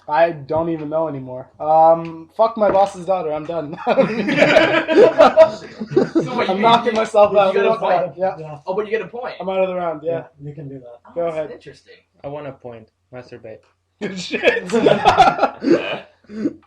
I don't even know anymore. Fuck my boss's daughter. I'm done. I'm knocking myself out. You get a point. Yeah. Oh, but you get a point. I'm out of the round. Yeah. You can do that. Oh, Go that's ahead. Interesting. I want a point. Masturbate. Good shit.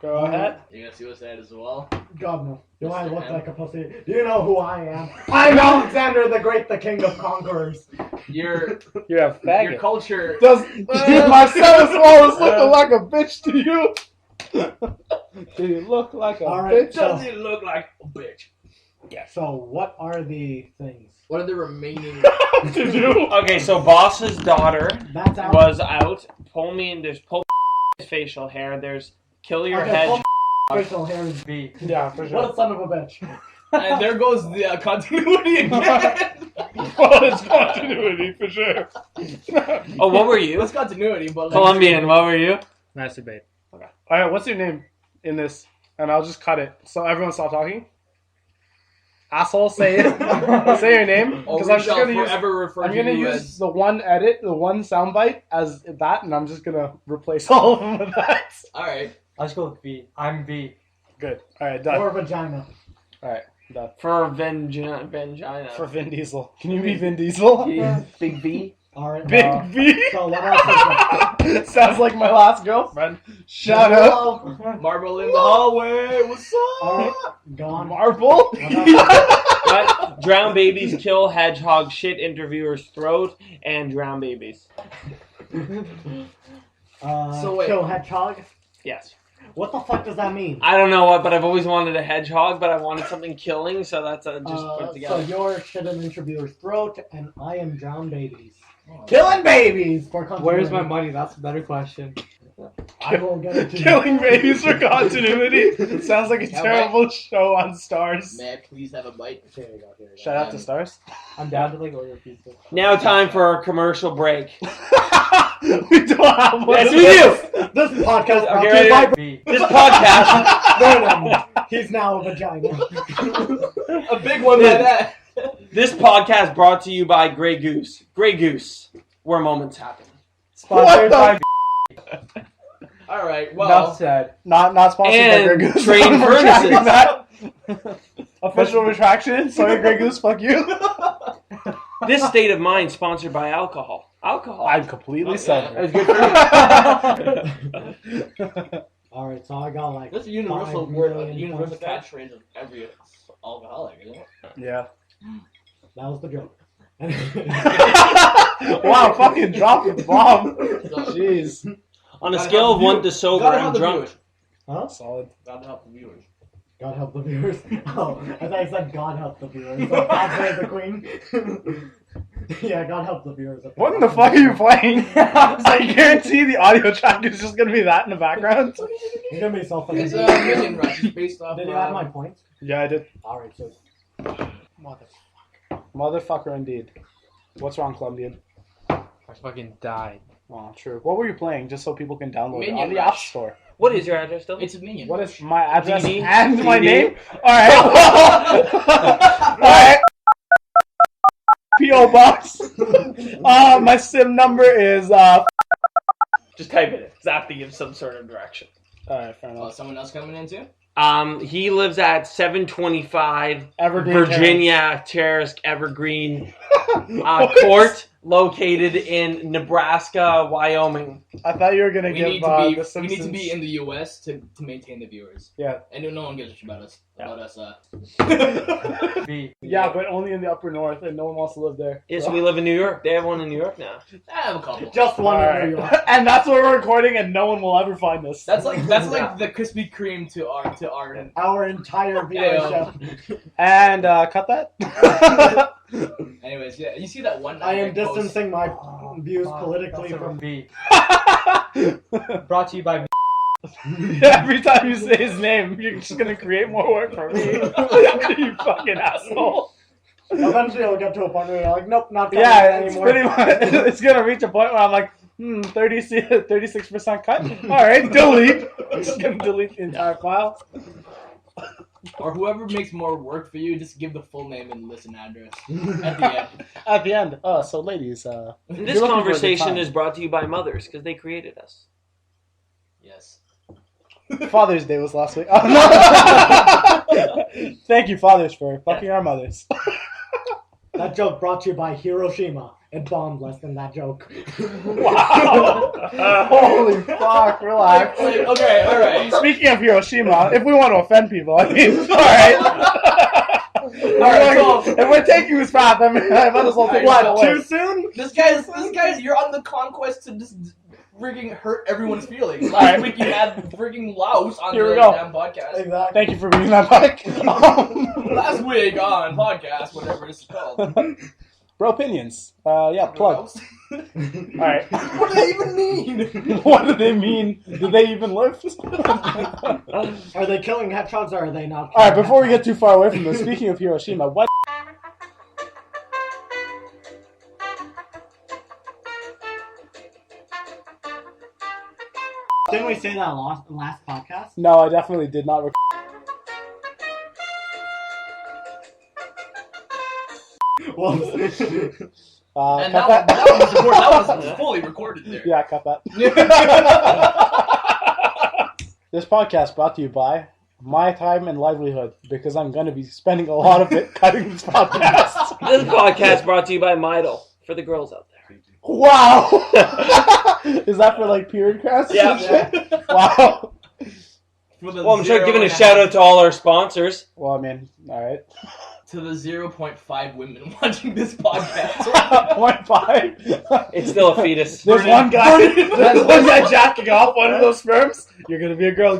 Go ahead. You gonna see what's that as well? God no. Do I look M. like a pussy? Do you know who I am? I'm Alexander the Great, the King of Conquerors. Your You're a faggot. your culture. Does my Santa Claus looking like a bitch to you? Did he look like a Alright, bitch? Does it look like a bitch? So what are the things? What are the remaining? To do? Okay, so boss's daughter That's out. was out. Pull facial hair. There's kill your Okay, hedge. facial hair is B. Yeah, for What sure. a son of a bitch. And there goes the continuity again. Well, it's continuity for sure. Oh, what were you? It's continuity, but like, Colombian. What were you? Masturbate. Alright, what's your name in this? And I'll just cut it. So everyone stop talking. Asshole, say it. Say your name. Because I'm just gonna use. I'm gonna use the one edit, the one soundbite as that, and I'm just gonna replace all of them with that. All right. Let's go with B. I'm B. Good. All right, done. Or vagina. All right, done. For Vengina. For Vin Diesel. Can you be Vin Diesel? Big B. Alright. Big V. So what else is there? Sounds like my last girlfriend. Shout out. Hello. Marble in the hallway. What's up? Alright. Gone. Marble. But drown babies, kill hedgehog, shit interviewer's throat, and drown babies. So wait. Kill hedgehog? Yes. What the fuck does that mean? I don't know what, but I've always wanted a hedgehog, but I wanted something killing, so that's just put So together. you're shit an interviewer's throat, and I am drown babies. Killing babies for continuity. Where's my money? That's a better question. I will get it to you. Killing babies for continuity. Sounds like a Yeah, terrible show on Stars. May I please have a bite? Here you go, here you go. Shout out to Stars. I'm down to like order pizza. Now time for our commercial break. We don't have one. Yes, of we those. do. This podcast brought Okay, to you by B. This podcast. Vernon. He's now a vagina. A big one like that. This podcast brought to you by Grey Goose. Grey Goose, where moments happen. Sponsored by All right. Well, Enough said. not sponsored by And Grey Goose. Train I'm retracting Furnaces. that. Official retraction. Sorry, Grey Goose. Fuck you. This state of mind sponsored by alcohol. Alcohol. I'm completely sober. That's good for you. Alright, so I got like that's a universal 5 word, a million universal points. catchphrase of every alcoholic, isn't it? Yeah. That was the joke. Wow, fucking dropped the bomb. Jeez. On a scale of 1 to sober, Gotta I'm help the drunk. viewers. Huh? Solid. Gotta help the viewers. God help the viewers. Oh, I thought I said God help the viewers. So God save the queen. Yeah, God help the viewers. What in the fuck are you playing? I guarantee the audio track is just gonna be that in the background. You're gonna be so fucking. It's a Minion Rush. It's based off. Did you add my points? Yeah, I did. Alright, so. Motherfucker indeed. What's wrong, Colombian? I fucking died. Oh, true. What were you playing? Just so people can download it Minion on the Rush. App Store. What is your address, still? It's a Minion. What Rush. is my address DD? and my DD? name? Alright. Alright. P.O. Box. My SIM number is Just type it in. Because I have to give some sort of direction. Alright, fair enough. Someone else coming in too? He lives at 725 Evergreen Virginia Terrace Evergreen Court, located in Nebraska, Wyoming. I thought you were gonna We give need the to be. Simpsons. We need to be in the U.S. to maintain the viewers. Yeah. And no one gives a shit about us. About us. B. Yeah, but only in the upper north, and no one wants to live there. Yes, we live in New York. They have one in New York now. I have a couple. Just one in Alright. New York. And that's where we're recording, and no one will ever find us. That's like the Krispy Kreme to our Our entire viewership. And cut that. Anyways, yeah, you see that one. I am night post- distancing my views politically from. B. Brought to you by B. Every time you say his name, you're just gonna create more work for me. You fucking asshole. Eventually, I'll get to a point where you're like, nope, not coming Yeah, it's anymore. pretty much. It's gonna reach a point where I'm like, 36% cut. All right, delete. I'm just gonna delete the entire file. Or whoever makes more work for you, just give the full name and listen address at the end. At the end. Oh, so ladies, This you're looking for a good conversation time. is brought to you by mothers, because they created us. Yes. Father's Day was last week. Oh, no. Thank you, fathers, for fucking our mothers. That joke brought to you by Hiroshima. It bombed less than that joke. Wow. Holy fuck, relax. Okay, alright. Speaking of Hiroshima, if we want to offend people, I mean, alright. If we're taking this path, I mean, I might as well take What, too soon? This guy's, you're on the conquest to just freaking hurt everyone's feelings. Last week you had freaking Laos on the damn podcast. Exactly. Thank you for bringing that back. Last week on podcast, whatever it's called. BroPinions. Yeah, plug. Alright. What do they even mean? What do they mean? Do they even live? Are they killing hedgehogs or are they not? Alright, before we get too far away from this, speaking of Hiroshima, what? Didn't we say that last podcast? No, I definitely did not. Whoops. And cut that was fully recorded there. Yeah, cut that. This podcast brought to you by my time and livelihood, because I'm going to be spending a lot of it cutting this podcast. This podcast brought to you by Midel, for the girls out there. Wow! Is that for like period cramps? Yeah. Wow. Well, I'm sure giving a shout out to all our sponsors. Well, I mean, alright. To the 0.5 women watching this podcast. 0.5? It's still a fetus. There's one guy jacking off one of those sperms. You're going to be a girl.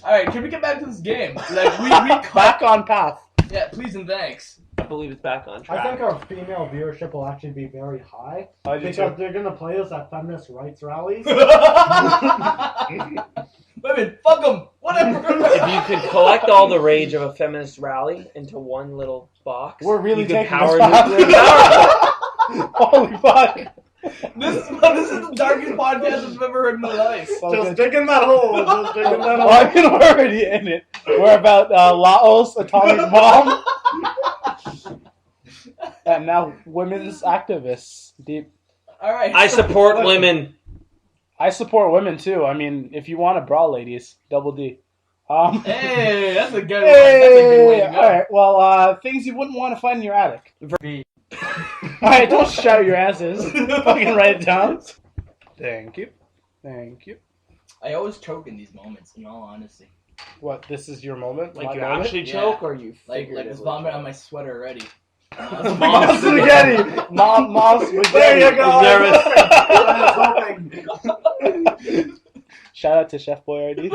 Alright, can we get back to this game? Like, we cut. Back on path. Yeah, please and thanks. I believe it's back on track. I think our female viewership will actually be very high because they're gonna play us at feminist rights rallies. Women, fuck them, whatever. If you could collect all the rage of a feminist rally into one little box, we're really you could taking power this path. nuclear power. Holy fuck. This is the darkest podcast I've ever heard in my life. Just digging that hole. Just digging that hole. Well, I mean, we're already in it. We're about Laos, atomic bomb, and now women's activists. Deep. Alright. I support women. I support women too. I mean, if you want a bra, ladies, double D. Hey, that's a good one. That's a good Hey, way to go. alright. Well, things you wouldn't want to find in your attic. B. Alright, don't shout your answers. Fucking write it down. Thank you. I always choke in these moments, in all honesty. What, this is your moment? Like My you moment? actually Yeah. choke, or you Like figuratively there's vomit choke? on my sweater already. Mom spaghetti! Mom spaghetti! There you go. I was nervous. Shout out to Chef Boyardee.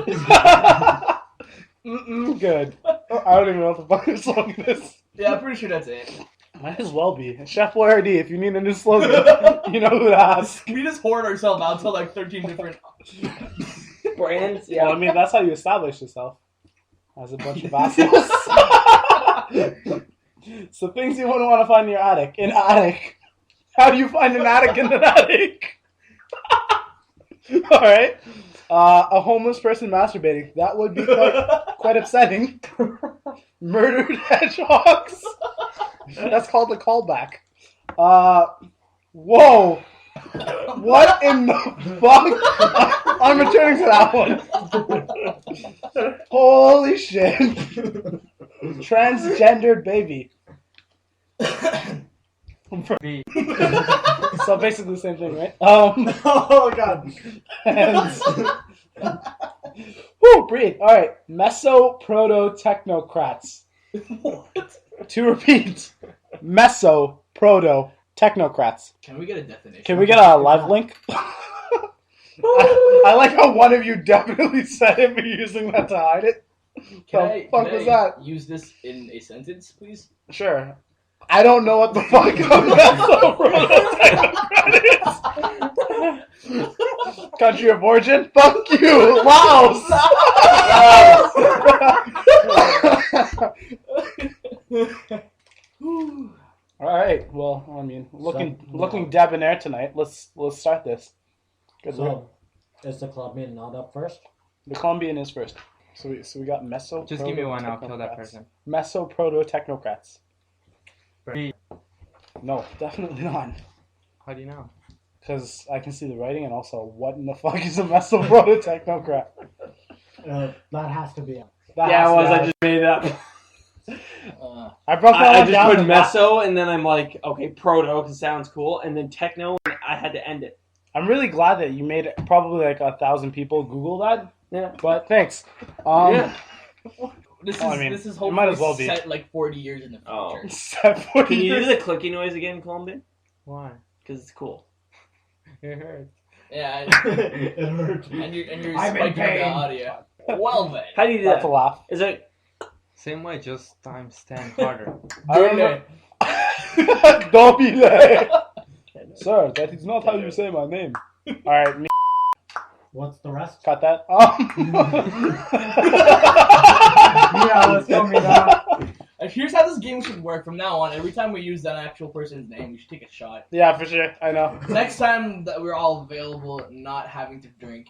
Good. I don't even know what the fuck your slogan is. Yeah, I'm pretty sure that's it. Might as well be. Chef Boyardee, if you need a new slogan, you know who to ask. We just hoard ourselves out to like 13 different brands. Well, I mean, that's how you establish yourself. As a bunch of assholes. So things you wouldn't want to find in your attic. An attic. How do you find an attic in an attic? Alright. A homeless person masturbating. That would be quite upsetting. Murdered hedgehogs. That's called a callback. Whoa. What in the fuck? I'm returning to that one. Holy shit. Transgendered baby. B. So basically the same thing, right? Oh god. And woo, breathe. Alright. Meso-proto-technocrats. What? To repeat. Meso-proto-technocrats. Can we get a definition? Can we get a live link? I like how one of you definitely said it, but you're using that to hide it. The fuck was that? Use this in a sentence, please? Sure. I don't know what the fuck a meso-proto-technocrat is. Country of origin? Fuck you! Laos! Alright, well, I mean, looking debonair tonight. Let's start this. Good luck. So, is the Colombian not up first? The Colombian is first. So we got meso. Just give me one, I'll kill that person. Meso-proto-technocrats. B. No, definitely not. How do you know? Because I can see the writing, and also, what in the fuck is a meso proto technocrat? That has to be. Yeah, it was. I just made it up. I broke that I one down. just put meso, and then I'm like, okay, proto, because it sounds cool, and then techno, and I had to end it. I'm really glad that you made it. Probably like 1,000 people Google that. Yeah. But thanks. Yeah. This is it hopefully might as well be. set like 40 years in the future. Oh. Set 40 Can you years. do the clicky noise again, Colombian? Why? Because it's cool. It hurts. Yeah, It hurt. and you're I'm in spiking the pain. audio. Well then. How do you do That's that? a laugh. Is it? Same way, just times 10 harder. I remember. Don't be there. Sir, that is not how you say my name. Alright, me. What's the rest? Cut that. Yeah, let's go me that. And here's how this game should work from now on. Every time we use that actual person's name, we should take a shot. Yeah, for sure. I know. Next time that we're all available, not having to drink.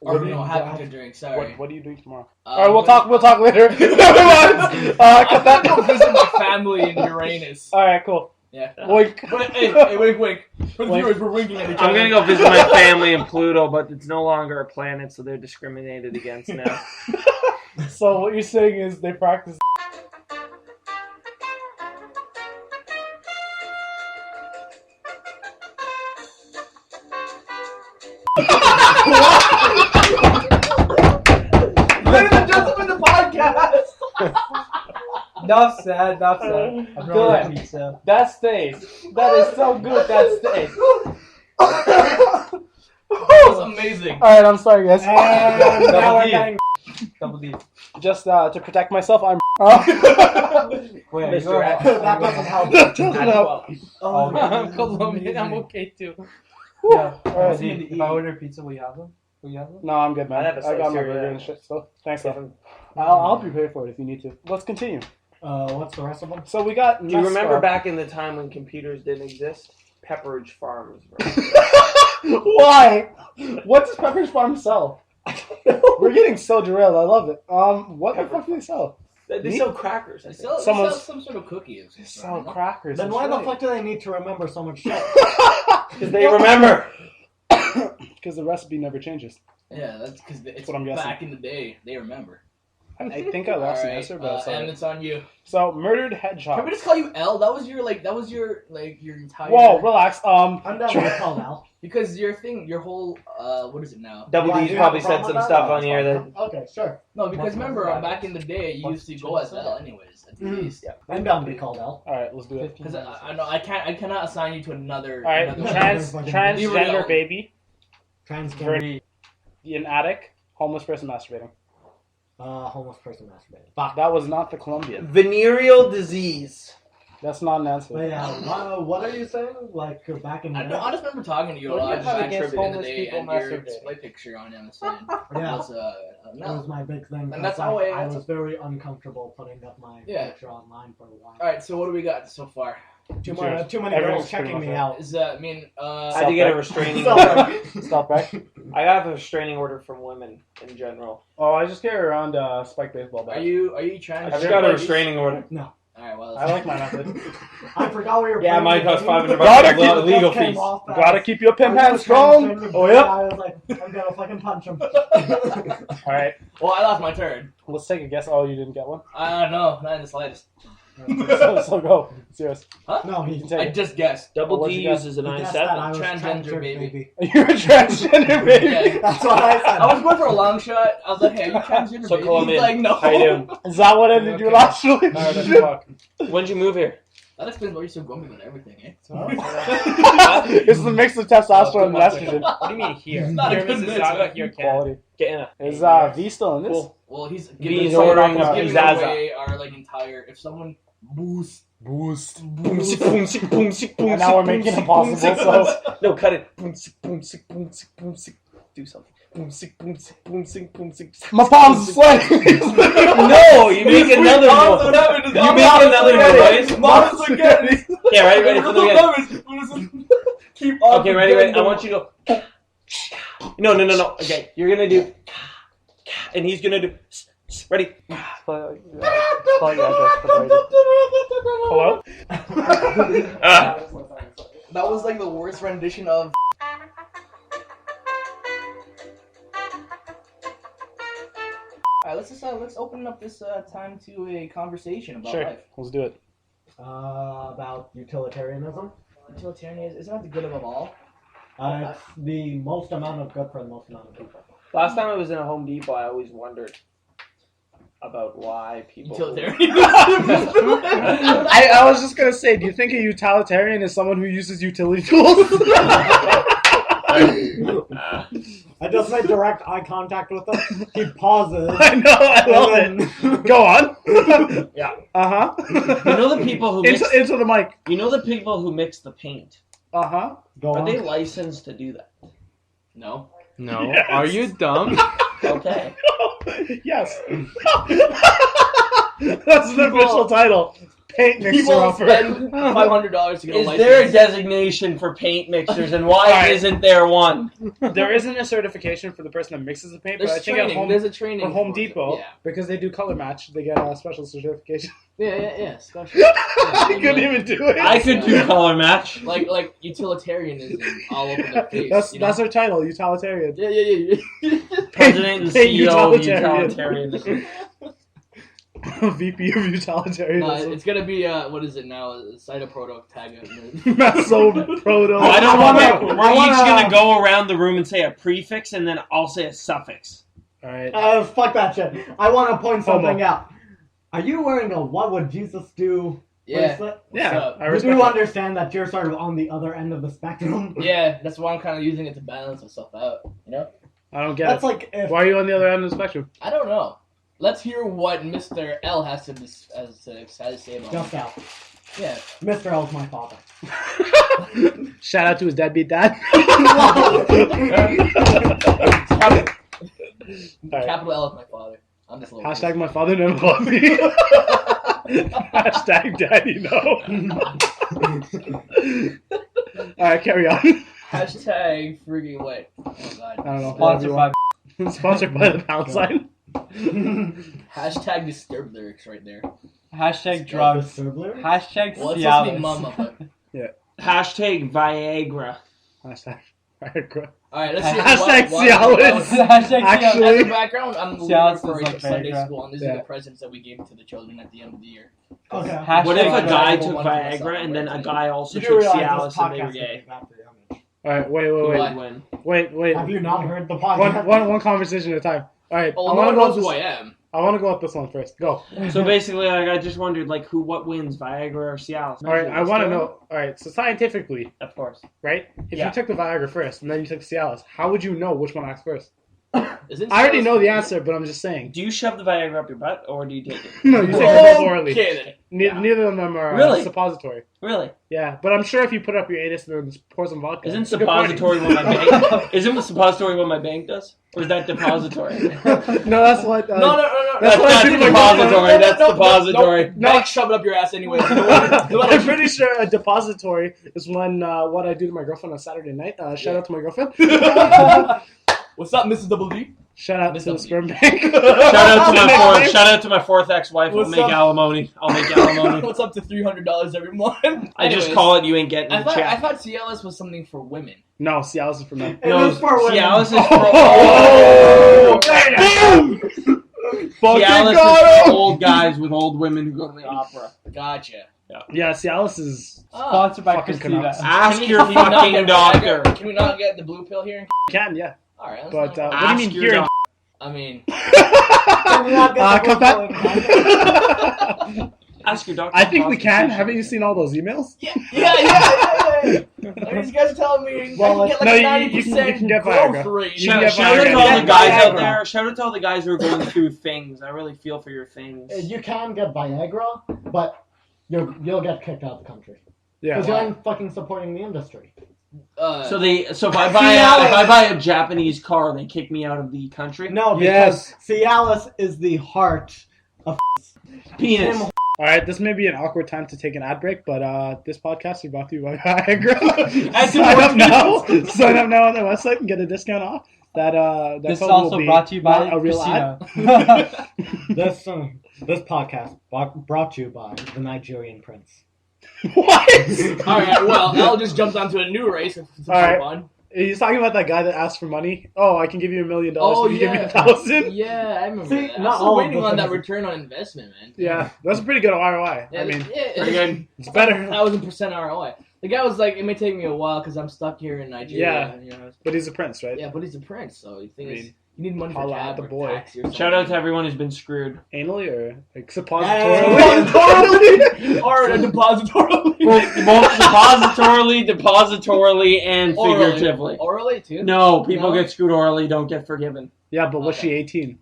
Or having to drink, sorry. What are you doing tomorrow? Alright, we'll talk later. Never mind. Cut that. I'm gonna go visit my family in Uranus. Alright, cool. Yeah. Wink. But, hey, wink, wink. For the Wink. viewers, we're winking at each other. I'm gonna go visit my family in Pluto, but it's no longer a planet, so they're discriminated against now. So what you're saying is they practice. Ladies and gentlemen, the podcast! Enough said. I'm Good. pizza. That stays. That is so good. That stays. That was amazing. Alright, I'm sorry, guys. And now we're getting. Double D. Just to protect myself, I'm. Wait, Mr. you're That doesn't help. That doesn't help. Oh, I'm Colombian. I'm okay too. Yeah. Alright. If I order pizza, will you have them? No, I'm good, man. I have a I got my slice here, burger yeah. and shit, so thanks, though. I'll help you pay for it if you need to. Let's continue. What's the rest of them? So we got. Do you remember back in the time when computers didn't exist? Pepperidge Farms. Why? What does Pepperidge Farm sell? We're getting so derailed. I love it. What the fuck do they sell? They sell crackers. I They think. sell Someone's- some sort of cookies. They sell crackers. Then that's why the right. fuck do they need to remember so much shit? Because they remember. Because the recipe never changes. Yeah, that's because it's what I'm guessing. back in the day. They remember. I think I lost the Alright, answer, but and it's on you. So murdered hedgehog. Can we just call you L? That was your entire. Whoa, relax. I'm down with call now. Because your whole what is it now? Double Why, D's do you probably have a said problem some with that? stuff on here that. Okay, sure. No, because What's remember that? back in the day you used to go as L anyways. At least. I'm down to be called L. Alright, let's do it. Because I know I cannot assign you to another. Alright, another transgender baby. Transgender. An addict. Homeless person masturbating. Homeless person masturbating. Fuck, that was not the Colombian. Venereal disease. That's not an answer. Wait, what are you saying? Like back in the I just remember talking to you a What do lot you have back against in the homeless day, people and your masturbating? display picture on Amazon Yeah. was That no. was my big thing. And that's I, how I was very uncomfortable putting up my picture online for a while. All right, so what do we got so far? Too Cheers. many Everyone's girls checking pretty me much out. Is I had to get a restraining Stop order. it. Stop back. I have a restraining order from women in general. Oh, I just get around spiked baseball bat. are you trying I to? just got a restraining order. All right, well. I like my method. I forgot we were Yeah, playing mine the costs game. Gotta $500 keep- legal Just came fees. off fast. Gotta keep your pimp I hand was strong. trying to- Oh, yep. I was like, I'm gonna fucking punch him. Alright, Well, I lost my turn. let's take a guess. Oh, you didn't get one? No, not in the slightest. so go. Serious. No, You he can take I it. just guessed. Double What'd D you guess? uses a he guessed that I 9-7. was Transgender baby. You're a transgender baby. Yeah. That's what I said. I was going for a long shot. I was like, "Hey, are you transgender So baby?" Colombian, He's like, "No." how you doing? Is that what ended your last relationship? Fuck. When'd you move here? That explains why you're so grumpy about everything, eh? It's the mix of testosterone and estrogen. What do you mean here? Not Here, a good mix, Mrs. man. Here, Ken. Quality. Get in a. Is V still in this? Cool. Well, he's He's giving ordering a giving Zaza. away our entire. If someone boost. Boom, sick, boom, sick, boom, sick, boom, And now sick, we're boom, making sick, it boom, possible, sick, so- boom, sick. No, cut it. Boom, sick, boom, sick, boom, sick, boom, sick. Do something. Boom, sick, boom, sick, boom, sick, boom, sick. My palms are sweating. No, you make another noise. You make another noise. Mom's spaghetti. Okay, ready for the beginning. Keep on. Okay, ready. I want you to go. No. Okay, you're gonna do. And he's gonna do. Ready. Hello? That was like the worst rendition of. Alright, let's open up this time to a conversation about Sure, life. let's do it. About utilitarianism. Utilitarian isn't that the good above all? It's the most amount of good for the most amount of people. Last time I was in a Home Depot, I always wondered about why people... Utilitarian. I was just gonna say, do you think a utilitarian is someone who uses utility tools? I just made direct eye contact with him. He pauses. I know, I love it. Go on. Yeah. Uh-huh. You know the people who mix... Into the mic. You know the people who mix the paint? Uh-huh. Go Are on. they licensed to do that? No. No. Yes. Are you dumb? Okay. Yes. That's the official title. Paintmixer People offer. spend $500 to get a Is license. there a designation for paint mixers, and why Alright. isn't there one? There isn't a certification for the person that mixes the paint, but I There's think training. at There's a training for Home for it. Depot, Yeah. because they do color match, they get a special certification. Yeah. Special. I couldn't even do it. I could do color match. Like utilitarianism all over their face. That's their title, utilitarian. Yeah. President and Paint CEO of utilitarian. utilitarianism. VP of utilitarianism. It's gonna be what is it now? Cytoproto tag. Meso proto. I don't want to. We're I wanna- each gonna go around the room and say a prefix, and then I'll say a suffix. Alright. Fuck that shit. I want to point Homo. something out. Are you wearing a "What would Jesus do" Yeah. bracelet? Yeah, up? I You respect do that. understand that you're sort of on the other end of the spectrum. Yeah, that's why I'm kind of using it to balance myself out. You know? I don't get That's it. like if Why are you on the other end of the spectrum? I don't know. Let's hear what Mr. L has to say about just it. out. Yeah. Mr. L's my father. Shout out to his deadbeat dad. Alright. Capital L is my father. I'm just a little. Hashtag my father never loved me. Hashtag daddy no. Alright, carry on. Hashtag freaking what? Oh god. I don't know. Sponsored by. Sponsored by the pound sign. Hashtag disturbed lyrics right there. Hashtag drugs. Hashtag Well, it's supposed to be Cialis. mama, but. Hashtag Viagra. Hashtag Viagra. Alright, let's see. Hashtag what- Cialis. Hashtag Actually- As a background, I'm Cialis is referring like to Sunday Viagra. school, and these are the presents that we gave to the children at the end of the year. Okay. Hashtag What if a drugs. guy Viagra. took One for myself, Viagra and then a right? guy also You do took realize Cialis this and they podcast were is gay? bad for your image. Alright, wait. Who What? would win? Wait. Have you not heard the podcast? One conversation at a time. Alright, Oh, I no want one to knows go who with I this. am. I want to go with this one first. Go. So basically, like, I just wondered, like, what wins, Viagra or Cialis? Alright, I want to know. Alright, so scientifically, Of course. right? If Yeah. you took the Viagra first and then you took Cialis, how would you know which one acts first? Isn't I already Cialis know the free? answer, but I'm just saying. Do you shove the Viagra up your butt, or do you take it? No, you take it both orally. Okay then. Neither of them are Really? suppository. Really? Yeah, but I'm sure if you put it up your anus and then just pour some vodka. Isn't it's a good party. suppository what my bank? Isn't suppository what my bank does? Or is that depository? No, that's what. No. That's what I That's do to my depository. girlfriend. That's depository. No, shove it up your ass anyway. I'm pretty sure a depository is when what I do to my girlfriend on Saturday night. Shout out to my girlfriend. What's up, Mrs. Double D? Shout out Miss to the W. sperm bank. Shout out to my fourth ex-wife. I'll What's make up? alimony. I'll make alimony. What's up to $300 every month? I just Anyways, call it. You ain't getting I the thought check. Cialis was something for women. No, Cialis is for men. It No, is for women. Cialis is for Oh! Boom! Fucking Cialis is got for him! old guys with old women who go to the opera. Gotcha. Yeah, Cialis is Sponsored by Fucking Christina. Canucks. Ask Can your we not fucking get doctor. Viagra? Can we not get the blue pill here? can, yeah. Alright, let's But not- what do you Ask mean your here? doctor. I mean, Can we not get the Cut blue that. pill in Ask your doctor. I think we can. Haven't you seen all those emails? yeah. These guys telling me Well, I can get no, like you- a you 90% can get growth Viagra. rate. You can get Shout out Viagra. to all the Get guys out Viagra. there. Shout out to all the guys who are going through things. I really feel for your things. You can get Viagra, but you'll get kicked out of the country. Yeah. Because you're fucking supporting the industry. So if I buy a Japanese car, they kick me out of the country. No, Yes. because Cialis is the heart of Penis. All right, this may be an awkward time to take an ad break, but this podcast is brought to you by Viagra. Sign up now. Sign up now on their website and get a discount off. That This is code will also be brought to you by not a real ad. Christina. This podcast brought to you by the Nigerian Prince. What? Alright, well, I'll just jump onto a new race. If it's All right. fun. He's talking about that guy that asked for money. Oh, I can give you $1 million if you give me 1,000. Yeah, I remember See, that. not I'm still all of waiting the on that things- return on investment, man. Yeah, that's a pretty good ROI. Yeah, I mean, pretty good. it's better. 1,000% ROI. The guy was like, it may take me a while because I'm stuck here in Nigeria. Yeah. But he's a prince, right? Yeah, but he's a prince, so the thing is, mean, you need money for holla at cab the or boy. taxi or something. Shout out to everyone who's been screwed. Anally or like Hey. suppositorily? Or a depository. Both depositorily, and figuratively. Orally, too? No, people No? get screwed orally, don't get forgiven. Yeah, but was Okay. she 18?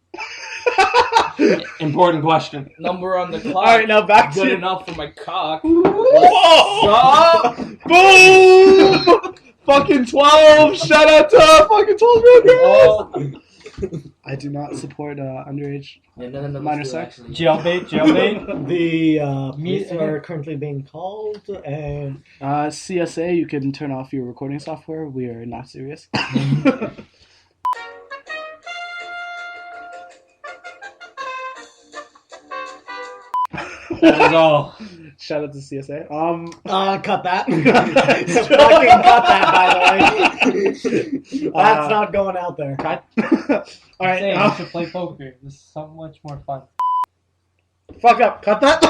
Important question. Number on the clock. All right, now back Good to enough for my cock. Whoa! Boom! Fucking 12! Shout out to fucking 12-year-old girls! I do not support underage. Yeah, none of Minor us do, sex? actually. Jailbait. The police are currently being called, and CSA, you can turn off your recording software. We are not serious. That was all. Shout out to CSA. cut that. Fucking cut that, by the way. That's not going out there. Cut. All right. Saying we should play poker. This is so much more fun. Fuck up. Cut that.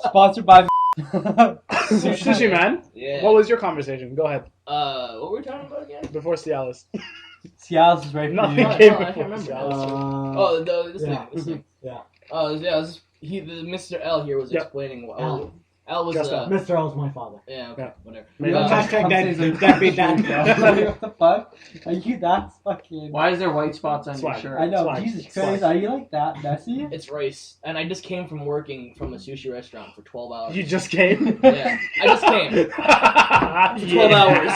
Sponsored by Sushi Man. Yeah. What was your conversation? Go ahead. What were we talking about again? Before Cialis. Cialis is right for Nothing you. No, came I can't before remember. Cialis. This yeah. thing. This thing. Yeah. The Mr. L here was Yep. explaining what L. L was Just L. Mr. L's my father. yeah, okay, Yeah. whatever. Maybe Yeah. that's- Hashtag deadbeat dad. What the fuck? Are you that fucking... Why is there white spots on your Swag. shirt? I know, Swag. Jesus Swag. Christ, are you like that messy? It's race, and I just came from working from a sushi restaurant for 12 hours. You just came? Yeah, I just came. For 12 hours.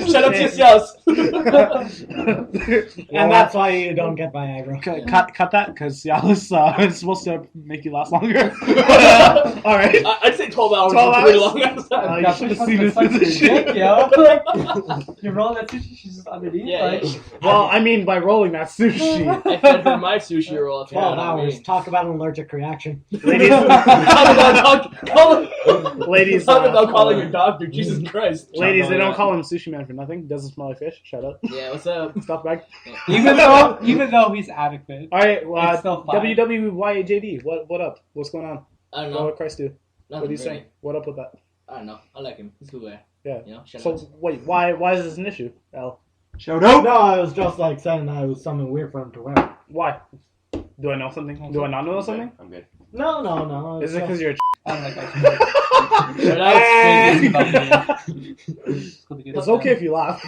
Shut up, came. Cialis. And that's why you don't get Viagra. Cut that, because Cialis is supposed to make you last longer. Alright. I'd say 12 hours 12 is pretty hours? long outside. You should have seen this in the shit. yo. You roll that sushi, she's just underneath. Yeah, like, yeah. Well, I mean, by rolling that sushi. I fed her my sushi roll. If you know 12 what I hours. mean. Talk about an allergic reaction. Ladies, ladies, Talk about calling your doctor. Jesus Christ. ladies, they don't call him Sushi Man for nothing. Doesn't smell like fish. Shut up. Yeah, what's up? Stop back. even though he's adequate. Alright, It's still fine. WWYJD, what up? What's going on? I don't What know. would Christ do? Nothing What are you really. saying? What up with that? I don't know. I like him. He's a cool guy. Yeah. You know, shut So up. wait, why is this an issue, Al? Showed No, up. I was just like saying that it was something weird for him to wear. Why? Do I know something? Do I not know something? I'm good. No. Is it because you're a I don't like that. Shut up. It's okay if you laugh.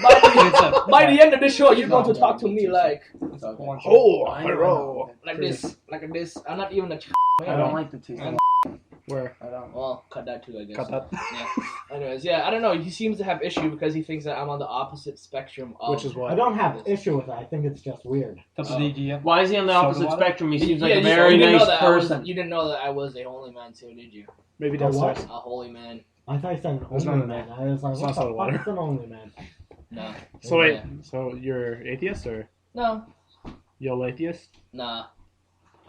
By the end of this show, you're going to talk to me like Oh, bro. this. I'm not even a I don't like the taste. Where? I don't. Well, cut that too, I guess. Cut that. Yeah. Anyways, yeah, I don't know. He seems to have issue because he thinks that I'm on the opposite spectrum of. Which is I what? don't have issue with it. I think it's just weird. Why is he on the opposite water? spectrum? He seems like Yeah, a you very didn't know nice that I was- person. You didn't know that I was a holy man too, did you? Maybe A what? downstairs. A holy man. I thought you said an There's only none in man. I was like, It's what not the soda fuck water. is an only man? No. So wait, Yeah. so you're atheist or No. yo atheist? Nah.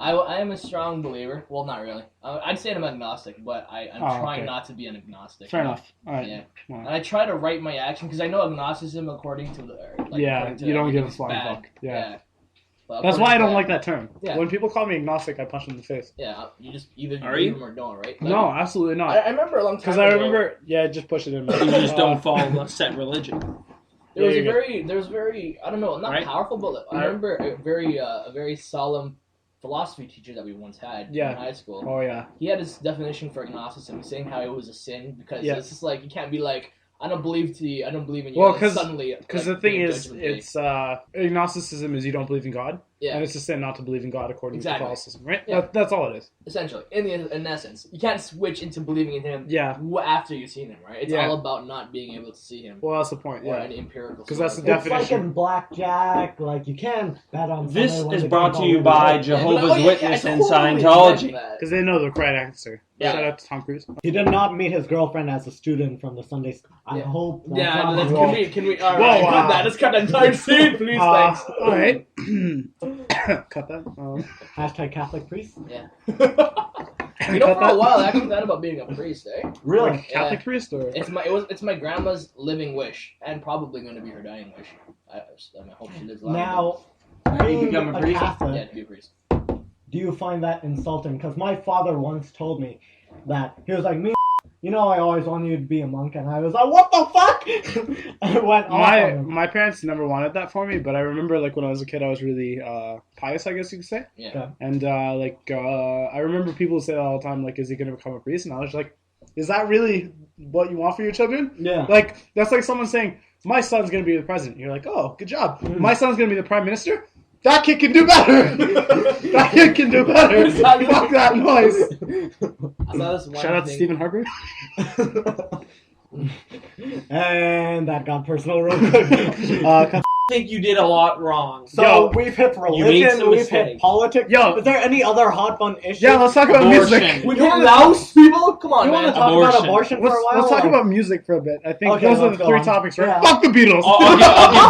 I am a strong believer. Well, not really. I'd say I'm agnostic, but I'm Oh, trying okay. not to be an agnostic. Fair enough. All right. Yeah. Wow. And I try to write my action because I know agnosticism, according to the Yeah, according to you don't give a everything's flying bad. fuck. Yeah. But That's according why I to don't that- like that term. Yeah. When people call me agnostic, I punch them in the face. Yeah, you just either Are believe you? them or don't, right? No, absolutely I not. remember a long time Because ago. I remember, yeah, just push it in. You just don't follow a set religion. There was Yeah, a very I don't know, not Right? powerful, but I remember a very solemn philosophy teacher that we once had Yeah. in high school. Oh yeah. He had his definition for agnosticism, saying how it was a sin because Yeah. it's just like you can't be like I don't believe in you. Well, and 'cause- suddenly Because like, the thing being is, judgment-free. it's agnosticism is you don't believe in God, yeah, and it's a sin not to believe in God according Exactly. to Catholicism, right? Yeah. That's all it is. essentially in essence, you can't switch into believing in him Yeah. after you've seen him, right? It's Yeah. all about not being able to see him Well, that's the point. or Yeah. any empirical. 'Cause that's the source. It's like definition. in blackjack. Like you can bet on. This somebody when is they brought don't to you know by who Jehovah's Oh, yeah, Witness I and totally meant Scientology. that. Because they know the correct answer. Yeah. Shout out to Tom Cruise. He did not meet his girlfriend as a student from the Sunday school. I Yeah. hope. That's Yeah, not let's, his- Whoa. can we? All Whoa, right, cut that. Let's cut that entire scene, please. Thanks. All right. Cut that. Hashtag Catholic priest. Yeah. You know, for a while, I actually thought about being a priest, eh? Really? Like Catholic priest or? It's my grandma's living wish, and probably going to be her dying wish. I hope she lives long. Now, You being become a a priest? Catholic, Yeah, to be a priest. do you find that insulting? Because my father once told me that he was like, "Me, you know, I always wanted you to be a monk," and I was like, "What the fuck?" I went off on him. My parents never wanted that for me, but I remember like when I was a kid, I was really pious, I guess you could say. Yeah. Okay. And I remember people say that all the time, like, "Is he gonna become a priest?" And I was like, "Is that really what you want for your children?" Yeah. Like that's like someone saying, "My son's gonna be the president." You're like, "Oh, good job." My son's gonna be the prime minister. That kid can do better. That kid can do better. Fuck that noise. I saw this one Shout out to thing- Stephen Harper. And that got personal real quick. I think you did a lot wrong. So Yo, we've hit made religion, some we've hit mistakes. politics. Yo. Is there any other hot fun issues? Yeah, let's talk about Abortion. music. We hit Laos, people? Come on, You want man. to talk about Abortion. abortion for a while? Let's talk or- about music for a bit. I think Okay, those are let's the go three on. topics, right? Yeah. Fuck the Beatles. I'll give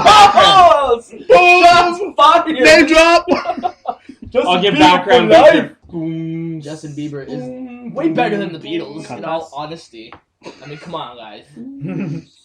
background. Boom! Fire. Name drop. I'll give background. life. music. Justin Bieber is way better than the Beatles, in all honesty. I mean, come on, guys.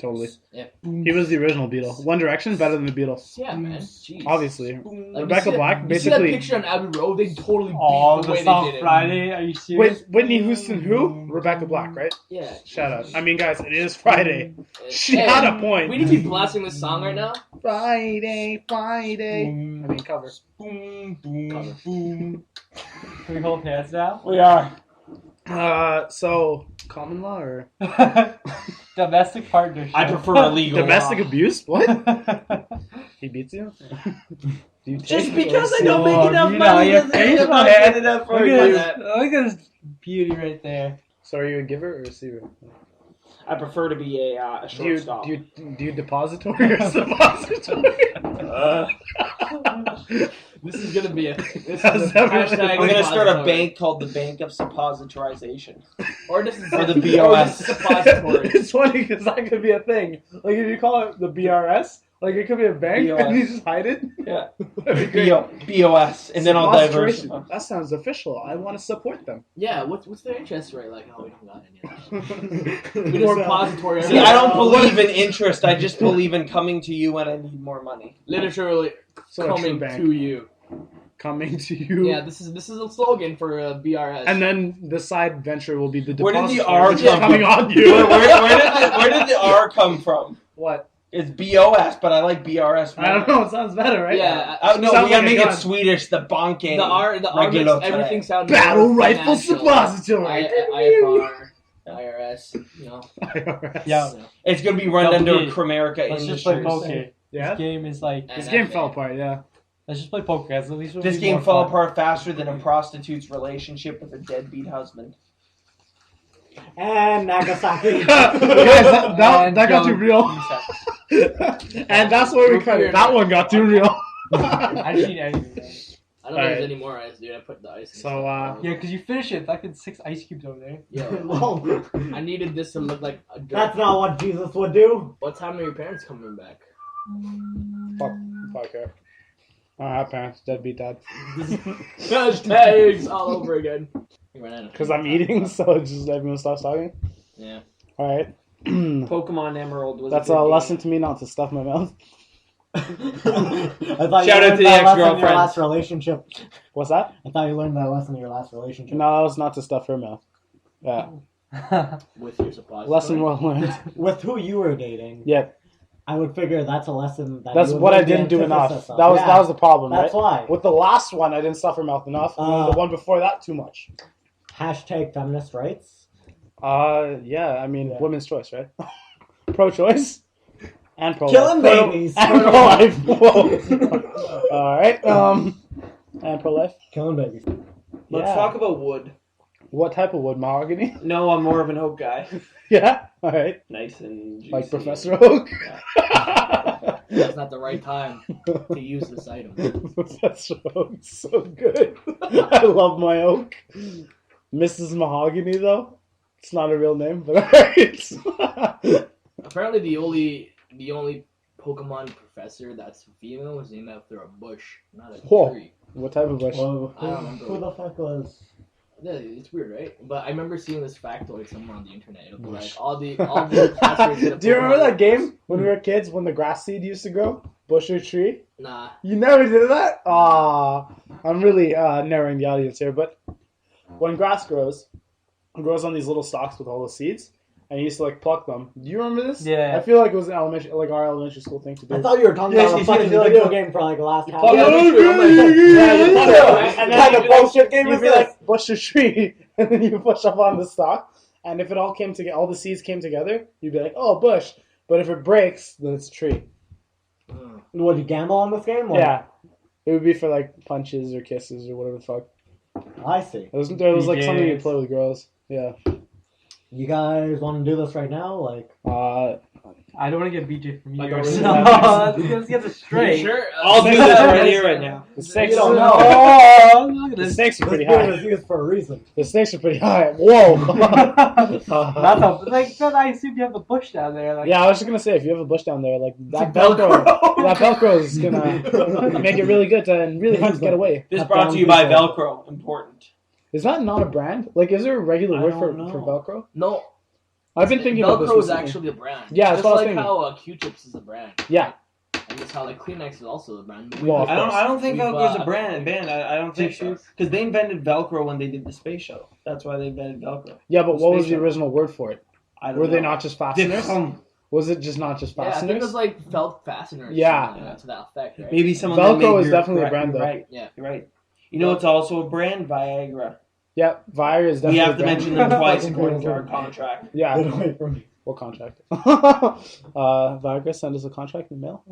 Totally. Yeah. He was the original Beatle. One Direction better than the Beatles. Yeah, man. Jeez. Obviously. Like, Rebecca Black, You see that basically. picture on Abbey Road? They totally beat Oh, the the way song they did it. Friday? Are you serious? Wait, Whitney Houston who? Rebecca Black, right? Yeah. Shout out. I mean, guys, it is Friday. She Hey, had a point. We need to be blasting this song right now. Friday. I mean, cover. Boom, boom, Cover. boom. Can we hold hands now? We are. So, common law or? Domestic partnership. I prefer illegal. Domestic law. abuse? What? He beats you? Do you Just take because I or don't make Oh, enough you know, money your doesn't face, mean I'm my not man. good enough for Look you. at this. Look at this beauty right there. So are you a giver or a receiver? I prefer to be a Do you, shortstop. do you depository or suppository? This is gonna be a. This That's is a never- hashtag I'm gonna start a repository. bank called the Bank of Suppositorization. Or this is Or the or BOS. this is suppository. It's funny because that could be a thing. Like if you call it the BRS, like it could be a bank BOS. and you just hide it. Yeah. That'd be great. BOS, and then I'll Suppositoration. diversify. That sounds official. I want to support them. Yeah, what's their interest rate like? Oh, we don't got any of that. We Or- just suppository. See, I don't believe in interest. I just believe in coming to you when I need more money. Literally So a true coming bank. to you. Coming to you. Yeah, this is a slogan for BRS. And then the side venture will be the Where did the depository, R which is come coming from? on you. Where did the R come from? What? It's BOS, but I like BRS. I don't know. It sounds better, right? yeah, No, Sounds we gotta like make a it gun. Swedish. The banking. the R makes Regular everything sound Battle more rifle financial. suppository. IFR, IRS, you know. Yeah. So, It's gonna be run Double under D. Primerica Let's just play Industries. poker. Yeah? This game is like. And This game FA. fell apart, yeah. Let's just play poker. At least it'll This be game more fell fun. apart faster than a prostitute's relationship with a deadbeat husband. And Nagasaki. Guys, that And got too Joe- real. And that's where we cut it. That one got too real. I didn't eat anything. Man. I don't know if there's any more ice, dude. I put the ice in. So, Yeah, because you finish it. Fucking 6 ice cubes over there. Yeah. No, I needed this to look like a dirt. that's not what Jesus would do. What time are your parents coming back? Fuck her. I don't have parents. Deadbeat dad. Hashtags all over again. Because I'm eating, so just everyone stops talking. Yeah. Alright. Pokemon Emerald was. That's a a good lesson to me not to stuff my mouth. I thought Shout you out learned to the that lesson in ex-girlfriend. your last relationship. What's that? I thought you learned that lesson in your last relationship. No, it's not to stuff her mouth. Yeah. With your suppository. Lesson well learned. With who you were dating, Yeah. I would figure that's a lesson that That's you would what I learn the didn't do enough. antithesis of. That was Yeah, the problem, That's right? why. With the last one, I didn't stuff her mouth enough. And then the one before that, too much. Hashtag feminist rights. Yeah, I mean, Yeah. women's choice, right? Pro-choice and pro-life. Killing babies. And pro-life. Whoa. All right. And pro-life. Killing babies. Let's Yeah. talk about wood. What type of wood? Mahogany? No, I'm more of an oak guy. Yeah. All right. Nice and juicy. Like Professor Oak. That's not the right time to use this item. Professor Oak's so good. I love my oak. Mrs. Mahogany, though. It's not a real name, but alright. Apparently, the only Pokemon professor that's female was named after a bush, not a Whoa. tree. What type of bush? Well, I don't remember. who the fuck was? it's weird, right? But I remember seeing this factoid somewhere on the internet. It'll be like all the passwords. Do you remember that game when we were kids when the grass seed used to grow? Bush or tree? Nah. You never did that? I'm really narrowing the audience here, but when grass grows, it grows on these little stalks with all the seeds, and you used to like pluck them. Do you remember this? Yeah. I feel like it was an our elementary school thing to do. I thought you were talking about a fucking video game for like the last half. Yeah, And then kind of bullshit game you'd is be this? like, bush a tree, and then you push up on the stalk, and if it all came together, all the seeds came together, you'd be like, oh, bush. But if it breaks, then it's a tree. Would you gamble on this game? Or? Yeah. It would be for like punches or kisses or whatever the fuck. I see. It was like something you play with girls. Yeah. You guys want to do this right now? Like, I don't want to get BJ from you. I don't really Let's get this straight. Sure. I'll do this right here, right now. The stakes, You don't know. Oh, look at the this. stakes are this pretty game high. is used for a reason. The stakes are pretty high. Whoa. I assume you have a bush down there. Like, Yeah, I was just gonna say if you have a bush down there, like that Velcro is gonna make it really good and really hard to get away. This brought to you by Velcro. Important. Is that not a brand? Like, is there a regular word for Velcro? No. I've been thinking about this. Velcro is recently. actually a brand. Yeah, that's just what I was like thinking. how Q-tips is a brand. Yeah. And it's how like Kleenex is also a brand. Well, I don't think We've, Velcro's a brand. I don't think so. Tissues. Because they invented Velcro when they did the space shuttle. That's why they invented Velcro. Yeah, but what was the Space original word for it? I don't Were know. they not just fasteners? Different. Was it just not just Yeah, I think it fasteners? was like felt fasteners. Yeah. Something like that, to that effect, right? Maybe some of Velcro them made is definitely a you're brand, though. Right. Yeah. You're right. You know, it's also a brand, Viagra. Yeah, Viagra is We definitely have a to brand. mention them twice according to our contract. Yeah. Get away from me. What contract? Viagra, send us a contract in the mail.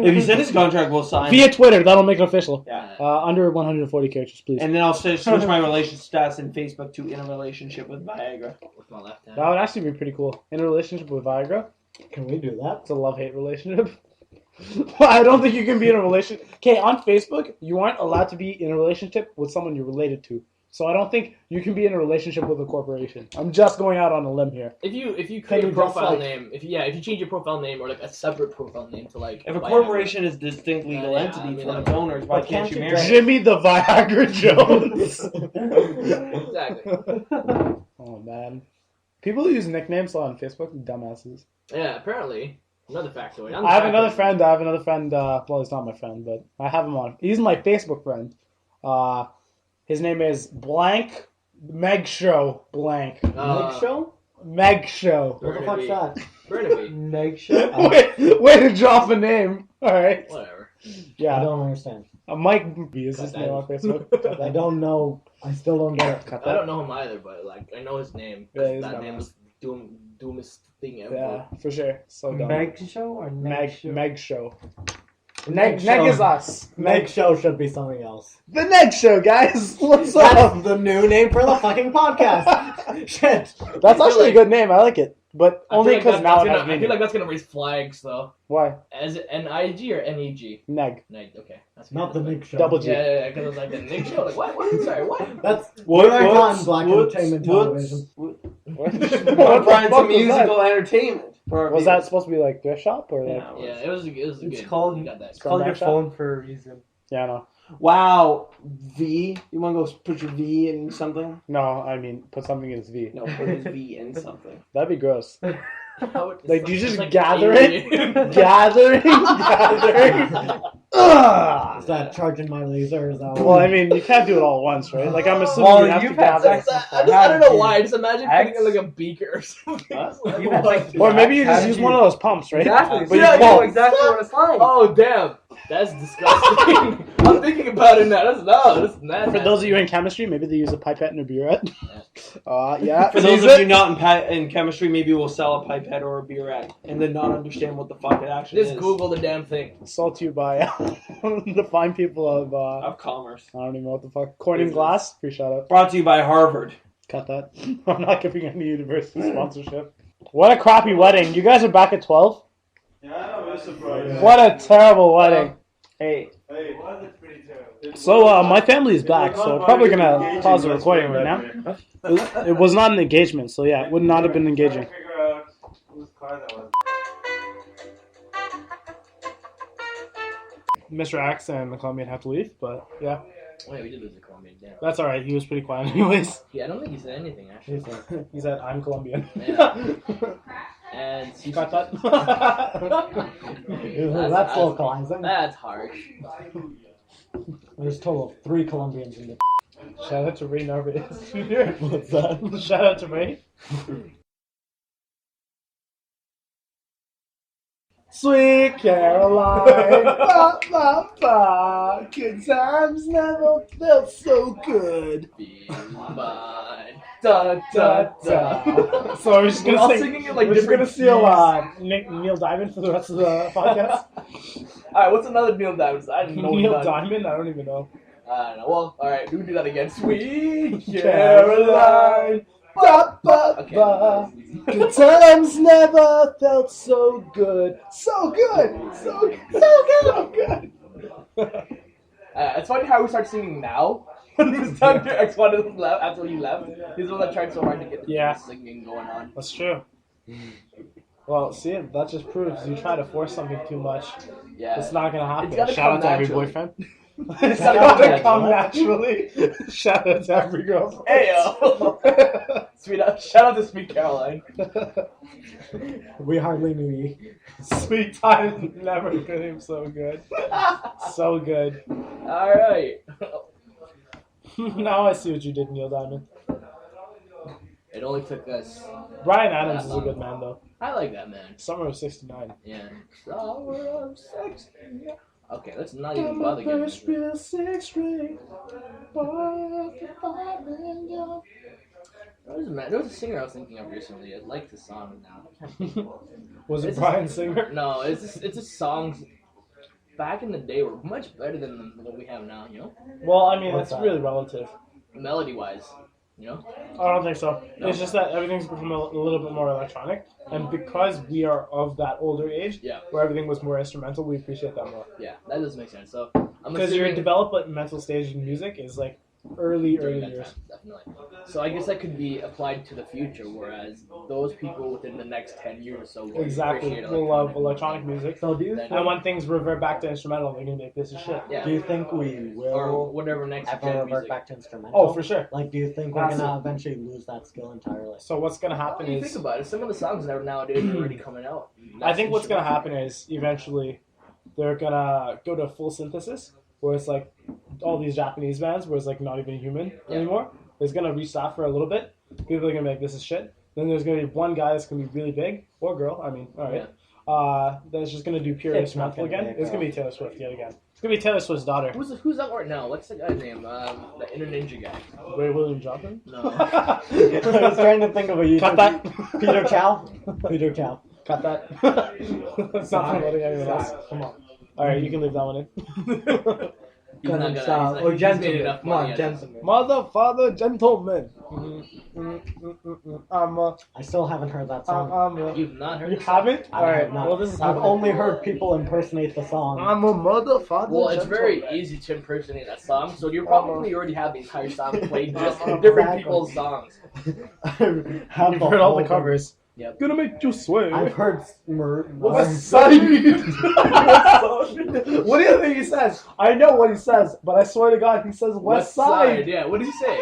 If you send us a contract, we'll sign. Via Twitter, that'll make it official. Yeah. Under 140 characters, please. And then I'll switch my relationship status in Facebook to in a relationship with Viagra. With my left hand. That would actually be pretty cool. In a relationship with Viagra, Can we do that? it's a love-hate relationship. Well, I don't think you can be in a relationship. Okay, on Facebook, you aren't allowed to be in a relationship with someone you're related to. So I don't think you can be in a relationship with a corporation. I'm just going out on a limb here. If you Can create you a just, profile like- name, if you change your profile name or like a separate profile name to like If a Viagra. corporation is a distinct legal Yeah, entity I mean, from that- its owners, why But can't can't you you marry just- it? Jimmy the Viagra Jones. Exactly. Oh, man. People who use nicknames on Facebook, dumbasses. Yeah, apparently. Another factoid. I have another friend. Well, he's not my friend, but I have him on. He's my Facebook friend. His name is Blank Meg Show Blank. Next show? Meg Show. What the fuck's that? Burnaby. Next show. Way to drop a name. All right. Whatever. I Yeah. don't understand. Mike B is his Cut name that. on Facebook. I don't know. I still don't get it. Cut I that. don't know him either, but like I know his name. Yeah, he's That not name nice. was doomest thing ever. Yeah, for sure. So dumb. Meg show or Meg show? Meg Show. Meg Neg show. is us. Next show should be something else. The Neg Show, guys. What's That's up? the new name for the fucking podcast. Shit. That's actually a good name. I like it, but I only feel like because now it has I meaning. feel like that's gonna raise flags though. Why? As NIG or NEG? Neg. Neg. Okay. That's Not the good. Nick show. Double G. Yeah, because it was like the Nick show. Like what? Sorry, what? That's What- What what's- on Black what's- Entertainment what's- Television. What? What What Brian's the fuck was musical entertainment. For our Was that viewers. supposed to be like thrift shop or like? Yeah. Yeah, it was a It's good. called- You got that. It's called your Scumbag shop? phone for a reason. Yeah, no. Wow, V. You want to go put your V in something? No, I mean put something in his V. No, put his V in something. That'd be gross. It's Like, do you just it's gather alien. it? Gathering. Ugh. Is that charging my laser? Is that Well, I mean, you can't do it all at once, right? Like, I'm assuming Well, you have to you've had gather. sex. I don't know why. I just imagine putting it in like a beaker or something. You had sex Or maybe you How just did use you- one of those pumps, right? Exactly. But Yeah, you you know won't. exactly what it's like. Oh damn, that's disgusting. I'm thinking about it now. That's not. For those of you in chemistry, maybe they use a pipette and a burette. Yeah. For those of you not in chemistry, maybe we'll sell a pipette or a burette and then not understand what the fuck it actually Just is. Google the damn thing. Sold to you by the fine people of, Of commerce. I don't even know what the fuck. Corning Glass. Free shout out. Brought to you by Harvard. Cut that. I'm not giving any university sponsorship. What a crappy wedding. You guys are back at 12? Yeah, I was surprised. What a terrible wedding. Hey, Hey, was it pretty terrible? So, my family is back, so I'm probably gonna pause the recording right now. It was not an engagement, so yeah, it would not have been engaging. Figure out whose car that was. Mr. Axe and the Colombian have to leave, but yeah. Wait, we did lose a Colombian. Damn. That's alright, he was pretty quiet anyways. Yeah, I don't think he said anything actually. He said, I'm Colombian. Yeah. And You got that? That's localizing. That's harsh. There's a total of 3 Colombians in the. Shout out to Ray Narvaez. What's that? Shout out to Ray. Sweet Caroline, ba, ba, ba. Good times never felt so good. Be mine. Da da da. So we're just We're gonna all sing. singing it like We're just gonna different steal Neil Diamond for the rest of the podcast. Alright, what's another Neil Diamond? I didn't know Neil none. Diamond? I don't even know. I don't know. Well, alright, we can do that again. Sweet Caroline, ba, ba, Okay. ba. Good times never felt so good. So good. So good. It's funny how we start singing now. When he was done, X1 left after he left. He's the one that tried so hard to get the singing going on. That's true. Well, see, that just proves you try to force something too much. Yeah. It's not gonna happen. It's gotta Shout come out to every naturally. boyfriend. It's gotta come naturally. Shout out to every girl. Hey yo! Shout out to Sweet Caroline. We hardly knew you. Sweet time never came so good. So good. Alright. Now I see what you did, Neil Diamond. It only took us. Brian Adams is a good man, though. I like that man. Summer of '69. Yeah. Summer of 69. Okay, let's not even bother getting First real six string. There was a singer I was thinking of recently. I like the song now. Was it It's Brian Singer? No, it's just songs back in the day were much better than what we have now, you know? Well, I mean, What's it's that? really relative. Melody wise, you know? I don't think so. No. It's just that everything's become a little bit more electronic, and because we are of that older age, Yeah. where everything was more instrumental, we appreciate that more. Yeah, that does make sense. So I'm Because your assuming developmental stage in music is like early during that years. time, definitely. So I guess that could be applied to the future, whereas those people within the next 10 years or so will Exactly. appreciate We'll love electronic music. So do you Then- And when things revert back to instrumental, they're gonna make this a shit. Yeah. do you think we Or will whatever next ever gen revert music. back to instrumental? Oh, for sure. Like, do you think we're Massive. gonna eventually lose that skill entirely? So what's gonna When happen you is, think about it, some of the songs that are nowadays are already coming out. I think what's gonna happen is eventually they're gonna go to full synthesis, where it's like all these Japanese bands, where it's like not even human anymore. It's gonna reach that for a little bit. People are gonna be like, this is shit. Then there's gonna be one guy that's gonna be really big, or girl. I mean, all right. Then it's just gonna do pure It's not instrumental gonna again. be a It's gonna be Taylor Swift yet again. It's gonna be Taylor Swift's daughter. Who's that right now? What's the guy's name? The Inner Ninja guy. Ray William Johnson. No. I was trying to think of a YouTube. Cut that. Peter Chow. Peter Chow. Cut that. It's not promoting anyone else. Come on. All right, you can leave that one in. He's not gonna. Or he's made gentleman. enough Come on, money. gentleman. Mother, father, gentleman. I still haven't heard that song. You've not heard You this song? haven't? I All right. have not. Well, this is I've only heard people impersonate the song. I'm a mother, father. Well, it's very gentleman. easy to impersonate that song, so you probably already have the entire song played just different people's songs. Have You've heard all the covers. Yep. Gonna make you sway. I've heard West Side. What do you think he says? I know what he says, but I swear to God, he says West Side. Yeah, what did he say?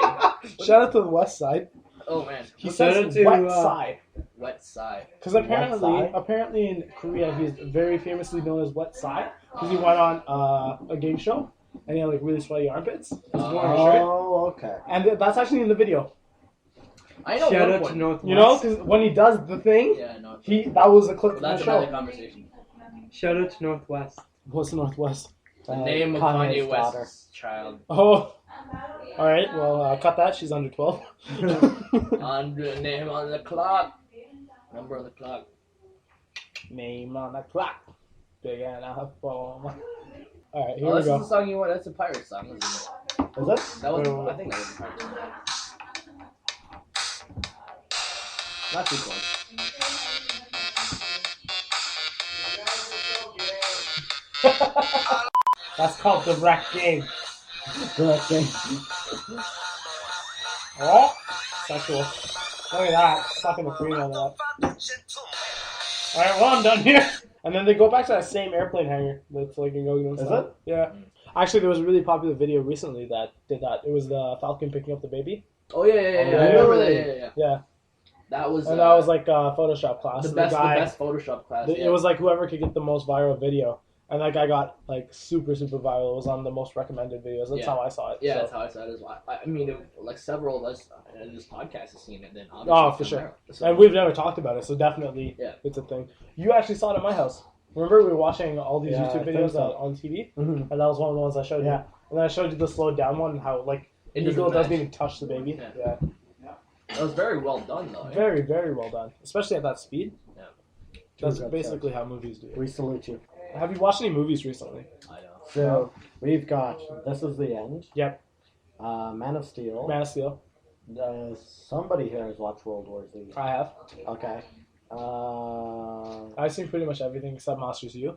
Shout out to the West Side. Oh man, He What's says that? West Side. Wet Side. Because West Side? apparently in Korea, he's very famously known as Wet Side. Because he went on a game show, and he had like really sweaty armpits. He was wearing a shirt. Oh, okay. And that's actually in the video. I know Shout one out point. to Northwest. You know, because when he does the thing, Yeah, no. that was a clip Well, from the that's another show. conversation. Shout out to Northwest. What's the Northwest? The name of Kanye Kanye's West's child. Oh. All right. Well, cut that. She's under 12. On the name on the clock. Number on the clock. Name on the clock. Big enough for my... All right. Here Oh, we this go. is the song you want. That's a pirate song, isn't it? Is that? That was. I think that was a pirate song. Not too close. That's called the wreck game. Good thing. Oh, sexual. Look at that. Sucking the cream out of that. Alright, well, I'm done here. And then they go back to that same airplane hangar that's like in Gogan. Is it? Yeah. Actually, there was a really popular video recently that did that. It was the Falcon picking up the baby. Oh yeah. I remember that. Yeah. That was. And that was like Photoshop class. The best Photoshop class. It was like whoever could get the most viral video. And that guy got like super viral. It was on the most recommended videos. That's how I saw it. Yeah, so. that's how I saw it as well. I mean, like several of us in this podcast have seen it. Then for sure. So, and we've never talked about it, so definitely it's a thing. You actually saw it at my house. Remember we were watching all these YouTube videos on TV, and that was one of the ones I showed you. And then I showed you the slowed down one, and how like Eagle doesn't even touch the baby. Yeah. That was very well done, though. Very well done, especially at that speed. Yeah. That's basically how movies do it. We salute you. Have you watched any movies recently? I know. So we've got This Is the End. Yep. Man of Steel. Man of Steel. Somebody here has watched World War Z. I have. Okay. I've seen pretty much everything except Monsters U.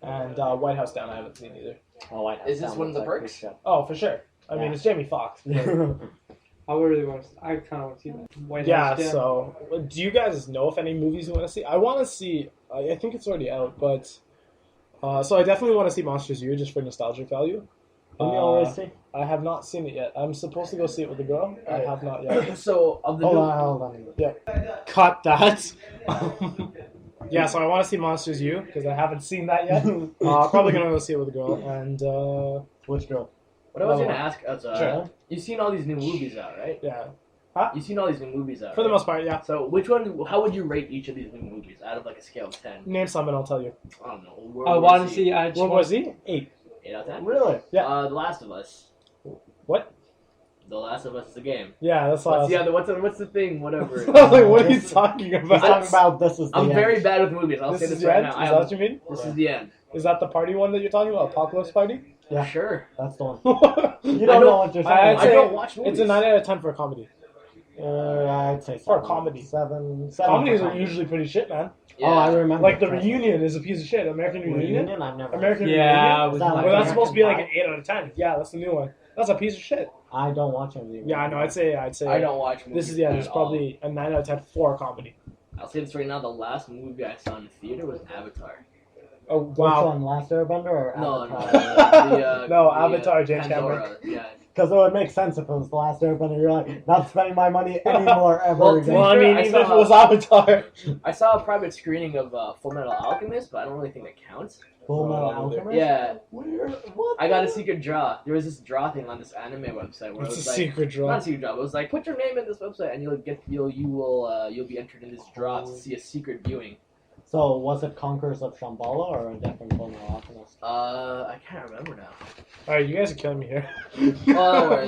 And White House Down I haven't seen either. Oh, White House Is this Down one of the looks like perks? shit. Oh, for sure. I mean, it's Jamie Foxx. I really want to. I kind of want to see that. White Yeah. House, So, do you guys know if any movies you want to see? I want to see. I think it's already out, but so I definitely want to see Monsters U just for nostalgic value. Have you already seen? I have not seen it yet. I'm supposed to go see it with a girl. I have not yet. So of the Hold on. Yeah. Cut that. Yeah, so I want to see Monsters U because I haven't seen that yet. Probably gonna go see it with a girl. And Which girl? what I was gonna ask is, Sure. you've seen all these new movies out, right? Yeah, You've seen all these new movies out. for the right? most part, yeah. So which one? How would you rate each of these new movies out of like a scale of 10? Name some and I'll tell you. I don't know. I want to see. I just World War want Z? 8. 8 out of 10. Really? Yeah. The Last of Us. What? The Last of Us is a game. Yeah, that's all. What's the other? What's the thing? Whatever. I was like, what are you talking He's about? talking about This Is the I'm End. very bad with movies. I'll This say is this the right end? now. Is that what you mean? This is the end. Is that the party one that you're talking about? Apocalypse Party? Yeah. Sure. That's the one. I You don't know what you're I'd saying. say don't watch movies. it's a 9 out of 10 for a comedy. I'd say For 7. comedy. 7. Comedies for are usually pretty shit, man. Oh, I remember. Like the Reunion is a piece of shit. American Reunion? Reunion? I've never. American Yeah, Reunion? Is that like Well, that's supposed to be like American an 8 out of 10. Yeah, that's the new one. That's a piece of shit. I don't watch any. Yeah, I know. I'd say. I don't watch movies. This is it's at all. probably a 9 out of 10 for a comedy. I'll say this right now. The last movie I saw in the theater was Avatar. Oh Which wow! one? Last Airbender or No, Avatar? No, Avatar, James Pandora. Yeah. Because it would make sense if it was The Last Airbender. You're like, not spending my money anymore ever Well, again. Well, I mean, I even if it saw- was Avatar. I saw a private screening of Full Metal Alchemist, but I don't really think that counts. Full Metal Oh, Alchemist? Yeah, Weird. What? I got a secret draw. There was this draw thing on this anime website where It's it was a like, secret not draw. a secret draw, but it was like, put your name in this website and you'll be entered in this draw to see a secret viewing. So, was it Conquerors of Shambhala or a different Full Metal Alchemist? I can't remember now. Alright, you guys are killing me here. Oh,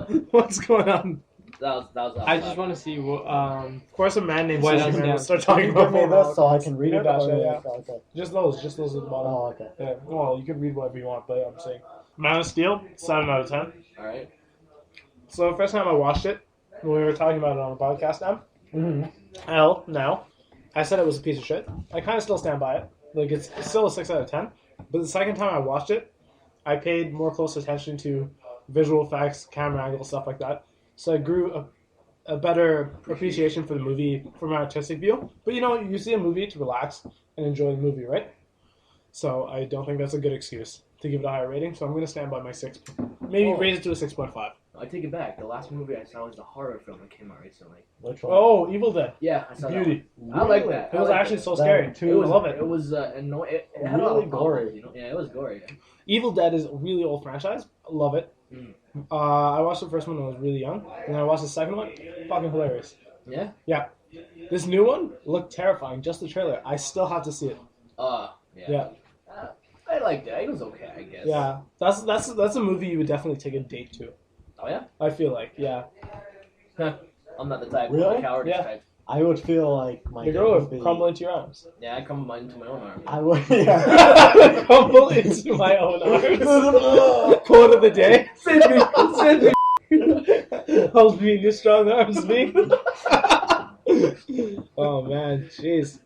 no. What's going on? That was I just want to see what. Of course, a man named White SushiMan House will Down. start Can talking you about give me Full this so I Metal. can read Yeah, it? gotcha, Or- yeah. Okay. Just those at the bottom. Oh, okay. Yeah, well, you can read whatever you want, but I'm saying. Man of Steel, 7 out of 10. Alright. So the first time I watched it, when we were talking about it on the podcast now, I said it was a piece of shit. I kind of still stand by it. Like, it's still a 6 out of 10. But the second time I watched it, I paid more close attention to visual effects, camera angles, stuff like that. So I grew a better appreciation for the movie from an artistic view. But you see a movie to relax and enjoy the movie, right? So I don't think that's a good excuse to give it a higher rating. So I'm going to stand by my 6. Maybe raise it to a 6.5. I take it back. The last movie I saw was the horror film that came out recently. Which one? Oh, Evil Dead. Yeah, I saw Beauty. that. I like that. It was actually so That scary. too. I love it. It was annoying. It had a lot Really of problems, gory. you know? Yeah, it was gory. Evil Dead is a really old franchise. I love it. Mm. I watched the first one when I was really young, and I watched the second one. Fucking hilarious. Yeah. This new one looked terrifying. Just the trailer. I still have to see it. Yeah. I liked it. It was okay, I guess. Yeah, that's a movie you would definitely take a date to. Oh yeah. I feel like, yeah. I'm not the type. Really? I'm the cowardice Yeah. type. I would feel like my The date girl would would be... crumble into your arms. Yeah, I come into my own arms. I would, yeah. Crumble into my own arms. Quote of the day. Send me. Hold me in your strong arms, me. Oh man, jeez.